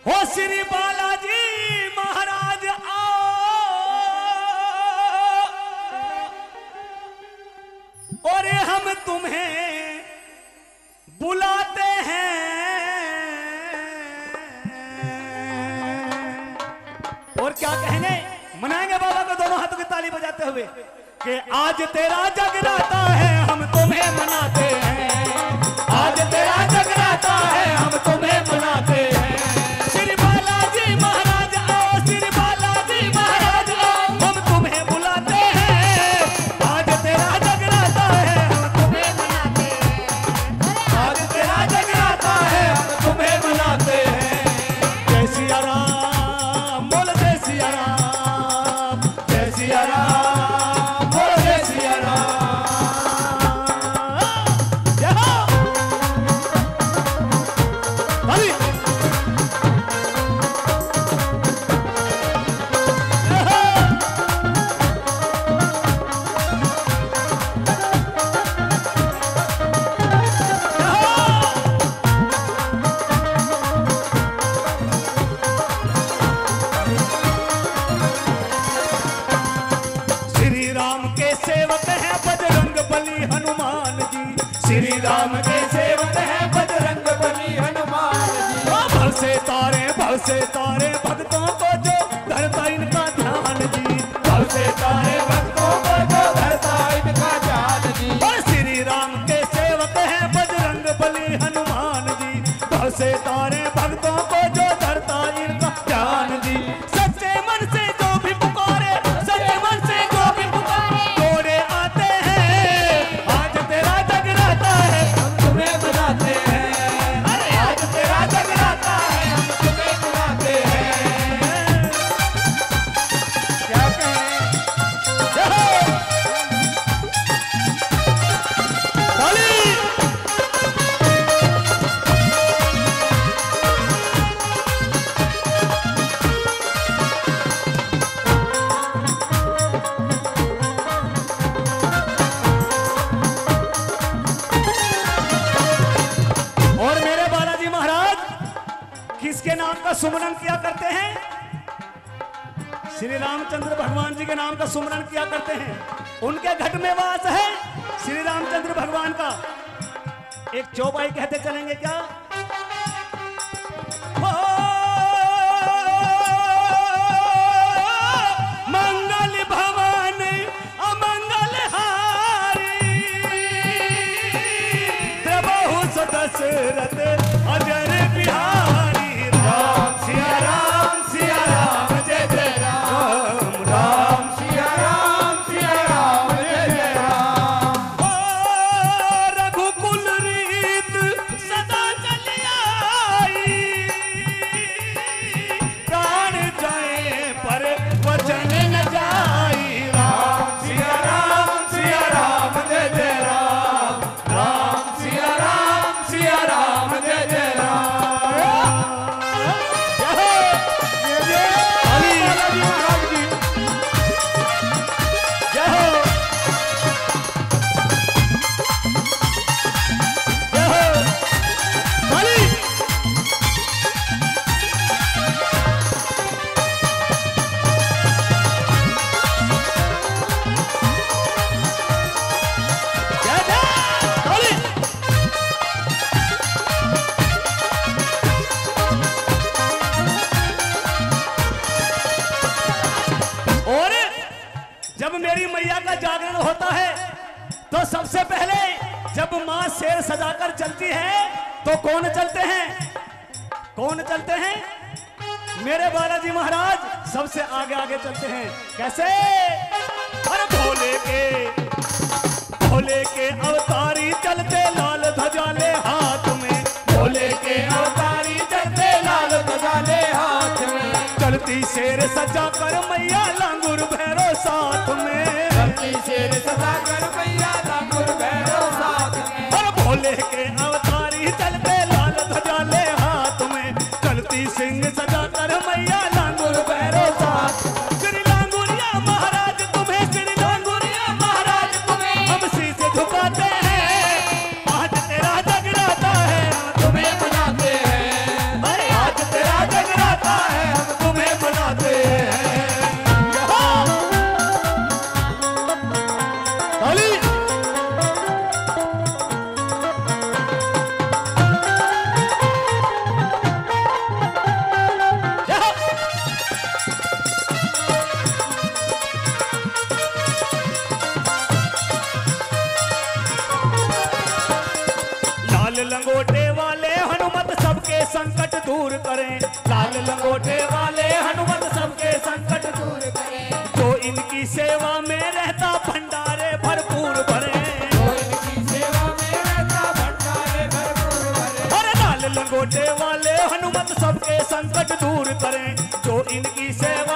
हो श्री बालाजी महाराज आओ और हम तुम्हें बुलाते हैं। और क्या कहेंगे, मनाएंगे बाबा को दोनों हाथों की ताली बजाते हुए कि आज तेरा जगराता है हम तुम्हें मनाते हैं, आज तेरा जगराता है हम तुम्हें मनाते हैं। श्री बालाजी महाराज आओ, श्री बालाजी महाराज आओ, हम तुम्हें बुलाते हैं। आज तेरा जगराता है हम तुम्हें मनाते हैं, आज तेरा जगराता है हम तुम्हें मनाते हैं। जय सिया राम बोल, जय सिया राम, जय सिया राम बोल, जय सिया राम। जय हो। ताली। श्री राम के सेवक हैं बजरंग बली हनुमान जी, श्री राम के सेवक हैं बजरंग बली हनुमान जी। भव से तारे भक्तों को जो धरता इनका ध्यान जी, भव से तारे भक्तों को जो धरता इनका ध्यान जी। और श्री राम के सेवक हैं बजरंग बली हनुमान जी, भव से तारे भक्तों को जो धरता इनका ध्यान जी। सच्चे मन से जो भी पुकारे, सच्चे मन से जो भी पुकारे, तोड़े आते हैं। आज तेरा जगराता है हम तुम्हें बुलाते हैं, अरे आज तेरा जगराता है हम तुम्हें बुलाते हैं। क्या कहें, जय हो। ताली। और मेरे बालाजी महाराज किसके नाम का सुमरन किया करते हैं? श्री रामचंद्र भगवान जी के नाम का सुमरन किया करते हैं। उनके घट में वास है श्री रामचंद्र भगवान का। एक चौपाई कहते चलेंगे क्या? हो मंगल भवन अमंगल हारी, प्रभु दशरथ अजर बिहारी। राम सिया राम जय जय राम, राम सिया राम जय जय राम। ओ रघुकुल रीत सदा चली आई, प्राण जाए पर वचन न जाई। राम सिया राम जय जय राम, राम सिया राम जय जय राम। जब मेरी मैया का जागरण होता है तो सबसे पहले जब मां शेर सजाकर चलती है तो कौन चलते हैं? कौन चलते हैं? मेरे बालाजी महाराज सबसे आगे आगे चलते हैं। कैसे? अरे भोले के अवतारी चलते लाल ध्वजा ले हाथ में, भोले के अवतारी चलते लाल ध्वजा ले हाथ में। चलती शेर सजा कर मैया लांगुर भैरो साथ में, चलती शेर सजा कर मैया लांगुर भैरो साथ में। और भोले के अवतारी चलते लाल ध्वजा ले हाथ में, चलती सिंह सजा कर मैया लांगुर भैरो साथ। श्री लांगुरिया महाराज तुम्हें, श्री लांगुरिया महाराज तुम्हें हम शीश झुकाते हैं। आज तेरा जगराता है हम तुम्हें बुलाते हैं, अरे आज तेरा जगराता करें। लाल लंगोटे वाले हनुमत सबके संकट दूर करें। जो इनकी सेवा में रहता भंडारे भरपूर भरे। अरे लाल लंगोटे वाले हनुमत सबके संकट दूर करें। जो इनकी सेवा